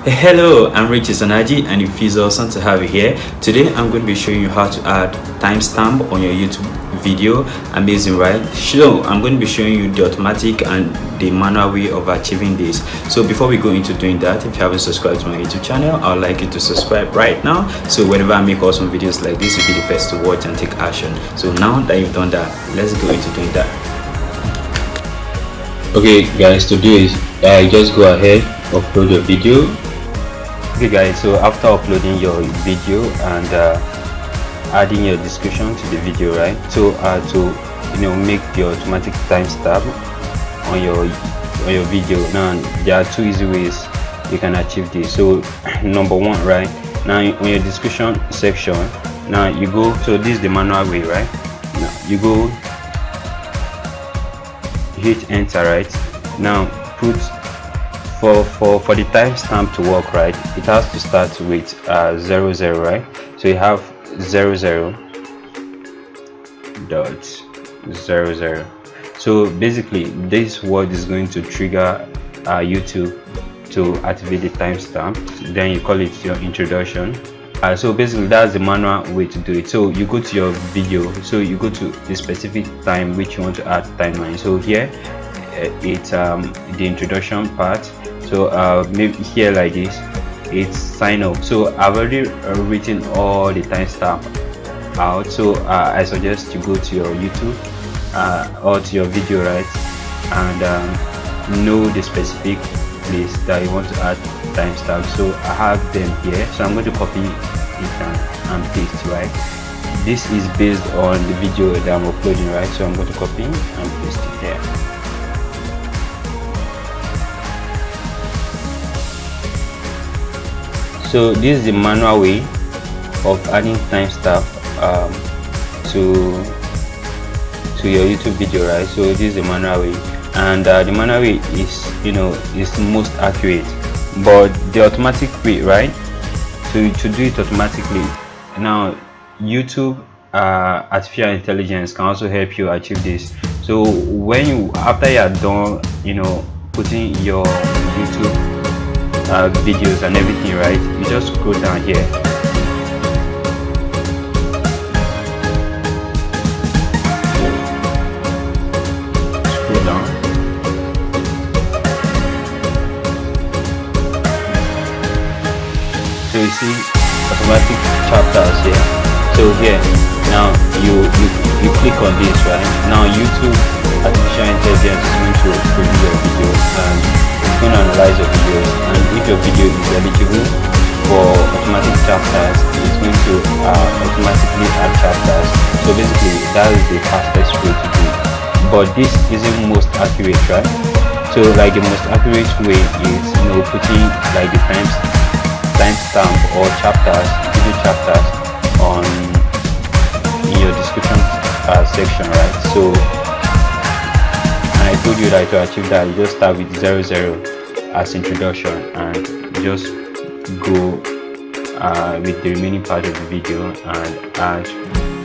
Hello, I'm Richie Sanaji and it feels awesome to have you here. Today I'm going to be showing you how to add timestamp on your YouTube video. Amazing, right? So I'm going to be showing you the automatic and the manual way of achieving this. So before we go into doing that, if you haven't subscribed to my YouTube channel, I would like you to subscribe right now. So whenever I make awesome videos like this, you'll be the first to watch and take action. So now that you've done that, let's go into doing that. Okay guys, to do is just go ahead, upload your video. Okay guys, so after uploading your video and adding your description to the video, right? So to make the automatic timestamp on your video. Now there are two easy ways you can achieve this. So number one, right, now on your description section, now you go, so this is the manual way, right? Now you go, hit enter, right? Now put for the timestamp to work, right, it has to start with 00, right? So you have 00.00. so basically this word is going to trigger YouTube to activate the timestamp. Then you call it your introduction. So basically that's the manual way to do it. So you go to your video, so you go to the specific time which you want to add timeline. So here it's the introduction part. So maybe here like this, it's sign up. So I've already written all the timestamp out. So I suggest you go to your YouTube or to your video, right, and know the specific place that you want to add timestamp. So I have them here, so I'm going to copy it and paste, right? This is based on the video that I'm uploading, right? So I'm going to copy and paste it here. So this is the manual way of adding timestamp to your YouTube video, right? So this is the manual way, and the manual way is is most accurate. But the automatic way, right, to do it automatically, now YouTube artificial intelligence can also help you achieve this. So when after you are done putting your YouTube videos and everything, right, you just scroll down here. Scroll down. So you see automatic chapters here. So here now you click on this, right? Now YouTube artificial intelligence is going to preview your video and it's going to analyze your videos, and if your video is eligible for automatic chapters, it's going to automatically add chapters. So basically that is the fastest way to do it, but this isn't most accurate, right? So like the most accurate way is putting like the timestamp or chapters, video chapters on in your description section, right? So I told you that to achieve that, you just start with 00 as introduction and just go with the remaining part of the video and add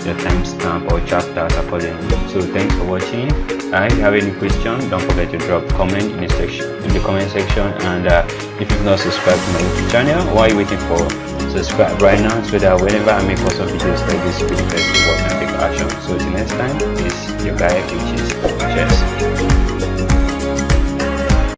the timestamp or chapters accordingly. So thanks for watching. If you have any question, don't forget to drop comment in the comment section, and if you've not subscribed to my YouTube channel, what are you waiting for? Subscribe right now so that whenever I make awesome videos like this, you'll be the first to watch and take action. So till next time, it's your guy, which is Cheers.